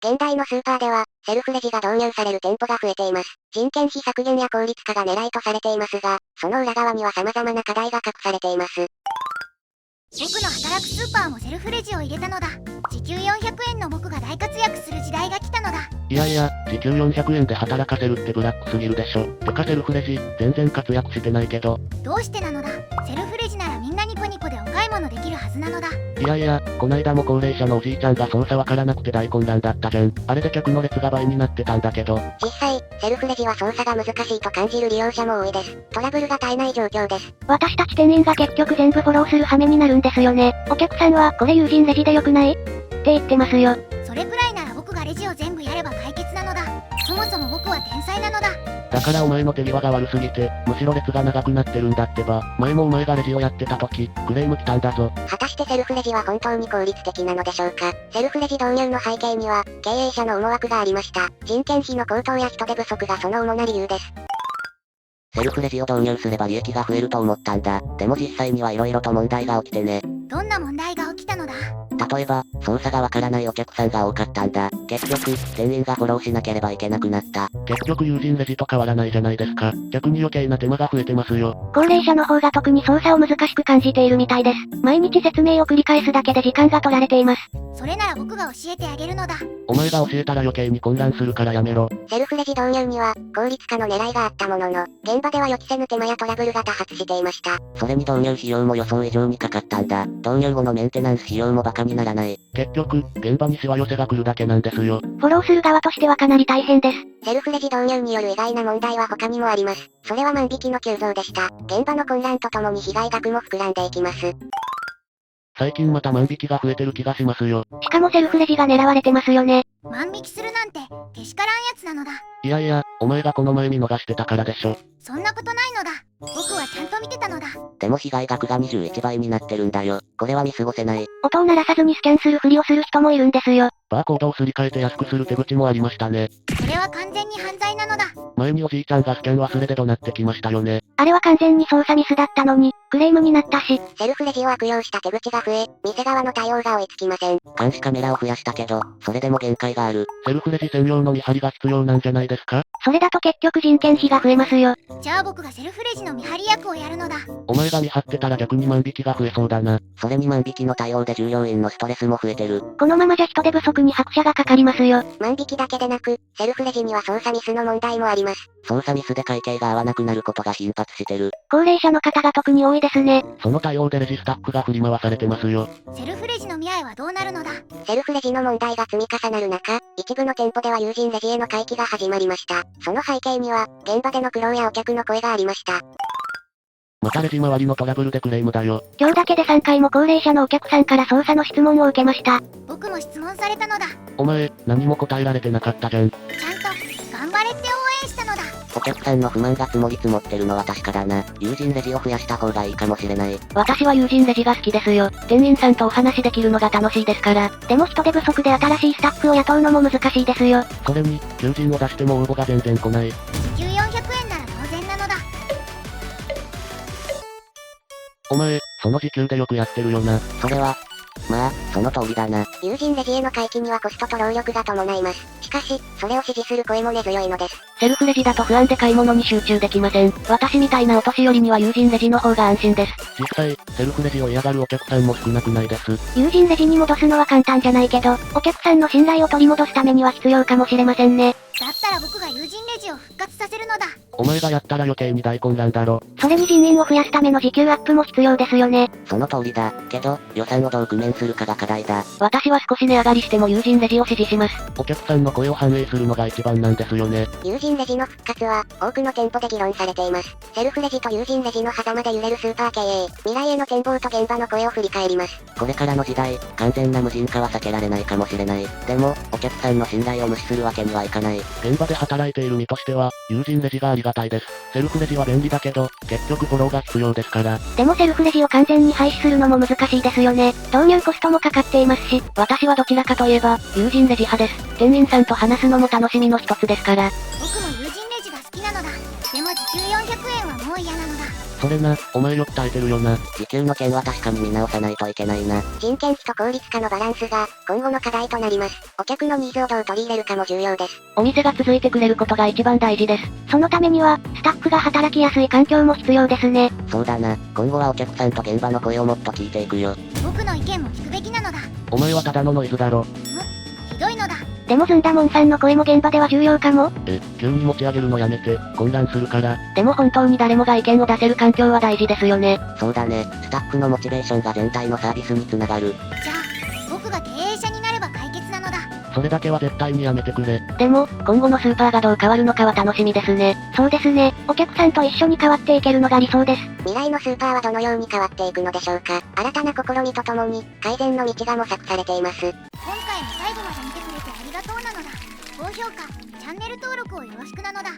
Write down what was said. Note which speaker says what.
Speaker 1: 現代のスーパーでは、セルフレジが導入される店舗が増えています。人件費削減や効率化が狙いとされていますが、その裏側には様々な課題が隠されています。
Speaker 2: 僕の働くスーパーもセルフレジを入れたのだ。時給400円の僕が大活躍する時代が来たのだ。
Speaker 3: いやいや、時給400円で働かせるってブラックすぎるでしょ。てかセルフレジ、全然活躍してないけど。
Speaker 2: どうしてなのだ。セルフレジならみんなニコニコでお買い物できるはずなのだ。
Speaker 3: いやいや、こないだも高齢者のおじいちゃんが操作わからなくて大混乱だったじゃん。あれで客の列が倍になってたんだけど。
Speaker 1: 実際、セルフレジは操作が難しいと感じる利用者も多いです。トラブルが絶えない状況です。
Speaker 4: 私たち店員が結局全部フォローする羽目になるんですよね。お客さんは、これ友人レジでよくないって言ってますよ。
Speaker 2: それくらいなら僕がレジを全部やれば解決なのだ。そもそも僕は天才なのだ。
Speaker 3: だからお前の手際が悪すぎて、むしろ列が長くなってるんだってば。前もお前がレジをやってた時、クレーム来たんだぞ。
Speaker 1: 果たしてセルフレジは本当に効率的なのでしょうか。セルフレジ導入の背景には、経営者の思惑がありました。人件費の高騰や人手不足がその主な理由です。
Speaker 5: セルフレジを導入すれば利益が増えると思ったんだ。でも実際には色々と問題が起きてね。
Speaker 2: どんな問題が起きたのだ。
Speaker 5: 例えば、操作がわからないお客さんが多かったんだ。結局、店員がフォローしなければいけなくなった。
Speaker 3: 結局友人レジと変わらないじゃないですか。逆に余計な手間が増えてますよ。
Speaker 4: 高齢者の方が特に操作を難しく感じているみたいです。毎日説明を繰り返すだけで時間が取られています。
Speaker 2: それなら僕が教えてあげるのだ。
Speaker 3: お前が教えたら余計に混乱するからやめろ。
Speaker 1: セルフレジ導入には、効率化の狙いがあったものの、現場では予期せぬ手間やトラブルが多発していました。
Speaker 5: それに導入費用も予想以上にかかったんだ。導入後のメンテナンス費用もバカにならない。
Speaker 3: 結局、現場にしわ寄せが来るだけなんですよ。
Speaker 4: フォローする側としてはかなり大変です。
Speaker 1: セルフレジ導入による意外な問題は他にもあります。それは万引きの急増でした。現場の混乱とともに被害額も膨らんでいきます。
Speaker 3: 最近また万引きが増えてる気がしますよ。
Speaker 4: しかもセルフレジが狙われてますよね。
Speaker 2: 万引きするなんて、けしからんやつなのだ。
Speaker 3: いやいや、お前がこの前見逃してたからでしょ。
Speaker 2: そんなことないのだ。僕はちゃんと見てたのだ。
Speaker 5: でも被害額が21倍になってるんだよ。これは見過ごせない。
Speaker 4: 音を鳴らさずにスキャンするふりをする人もいるんですよ。
Speaker 3: バーコードをすり替えて安くする手口もありましたね。
Speaker 2: それは完全に犯罪なのだ。
Speaker 3: 前におじいちゃんがスキャン忘れで怒鳴ってきましたよね。
Speaker 4: あれは完全に操作ミスだったのに、クレームになったし。
Speaker 1: セルフレジを悪用した手口が増え、店側の対応が追いつきません。
Speaker 5: 監視カメラを増やしたけど、それでも限界がある。
Speaker 3: セルフレジ専用の見張りが必要なんじゃないですか？
Speaker 4: それだと結局人件費が増えますよ。
Speaker 2: じゃあ僕がセルフレジの見張り役をやるのだ。
Speaker 3: お前が見張ってたら逆に万引きが増えそうだな。
Speaker 5: それに万引きの対応で従業員のストレスも増えてる。
Speaker 4: このままじゃ人手不足に拍車がかかりますよ。
Speaker 1: 万引きだけでなく、セルフレジには操作ミスの問題もあります。
Speaker 5: 操作ミスで会計が合わなくなることが頻発してる。
Speaker 4: 高齢者の方が特に多いですね。
Speaker 3: その対応でレジスタッフが振り回されてますよ。
Speaker 2: セルフレジの見合いはどうなるのだ。
Speaker 1: セルフレジの問題が積み重なる中、一部の店舗では友人レジへの回帰が始まりました。その背景には、現場での苦労やお客の声がありました。
Speaker 3: またレジ周りのトラブルでクレームだよ。
Speaker 4: 今日だけで3回も高齢者のお客さんから操作の質問を受けました。
Speaker 2: 僕も質問されたのだ。
Speaker 3: お前、何も答えられてなかったじゃん。
Speaker 2: ちゃんと、頑張れって応援したのだ。
Speaker 5: お客さんの不満が積もり積もってるのは確かだな。友人レジを増やした方がいいかもしれない。
Speaker 4: 私は友人レジが好きですよ。店員さんとお話できるのが楽しいですから。でも人手不足で新しいスタッフを雇うのも難しいですよ。
Speaker 3: それに、求人を出しても応募が全然来ない。
Speaker 2: 時給400円なら当然なのだ。
Speaker 3: お前、その時給でよくやってるよな。
Speaker 5: それは、まあ、その通りだな。
Speaker 1: 友人レジへの回帰にはコストと労力が伴います。しかし、それを支持する声も根強いのです。
Speaker 4: セルフレジだと不安で買い物に集中できません。私みたいなお年寄りには友人レジの方が安心です。
Speaker 3: 実際、セルフレジを嫌がるお客さんも少なくないです。
Speaker 4: 友人レジに戻すのは簡単じゃないけど、お客さんの信頼を取り戻すためには必要かもしれませんね。
Speaker 2: だったら僕が友人レジを復活させるのだ。
Speaker 3: お前がやったら余計に大混乱だろ。
Speaker 4: それに人員を増やすための時給アップも必要ですよね。
Speaker 5: その通りだ。けど、予算をどう工面するかが課題だ。
Speaker 4: 私は少し値上がりしても友人レジを支持します。
Speaker 3: お客さんの声を反映するのが一番なんですよね。
Speaker 1: 友人レジの復活は、多くの店舗で議論されています。セルフレジと友人レジの狭間で揺れるスーパー経営。未来への展望と現場の声を振り返ります。
Speaker 5: これからの時代、完全な無人化は避けられないかもしれない。でも、お客さんの信頼を無視するわけにはいかない。
Speaker 3: 現場で働いている身としては、友人レジがありがたいです。セルフレジは便利だけど、結局フォローが必要ですから。
Speaker 4: でもセルフレジを完全に廃止するのも難しいですよね。導入コストもかかっていますし、私はどちらかといえば、友人レジ派です。店員さんと話すのも楽しみの一つですから。
Speaker 2: 僕も友人レジが好きなのだ。でも時給400円はもう嫌なのだ。
Speaker 3: それな、お前よく耐えてるよな。
Speaker 5: 時給の件は確かに見直さないといけないな。
Speaker 1: 人件費と効率化のバランスが、今後の課題となります。お客のニーズをどう取り入れるかも重要です。
Speaker 4: お店が続いてくれることが一番大事です。そのためには、スタッフが働きやすい環境も必要ですね。
Speaker 5: そうだな。今後はお客さんと現場の声をもっと聞いていくよ。
Speaker 2: 僕の意見も聞くべきなのだ。
Speaker 3: お前はただのノイズだろ。
Speaker 2: ひどいのだ。
Speaker 4: でもずんだもんさんの声も現場では重要かも。
Speaker 3: 急に持ち上げるのやめて、混乱するから。
Speaker 4: でも本当に誰もが意見を出せる環境は大事ですよね。
Speaker 5: そうだね。スタッフのモチベーションが全体のサービスにつながる。
Speaker 2: じゃあ、僕が経営者になれば解決なのだ。
Speaker 3: それだけは絶対にやめてくれ。
Speaker 4: でも、今後のスーパーがどう変わるのかは楽しみですね。そうですね。お客さんと一緒に変わっていけるのが理想です。
Speaker 1: 未来のスーパーはどのように変わっていくのでしょうか。新たな試みとともに、改善の道が模索されています。
Speaker 2: 今回も最後まで見てくれてありがとうなのだ。高評価、チャンネル登録をよろしくなのだ。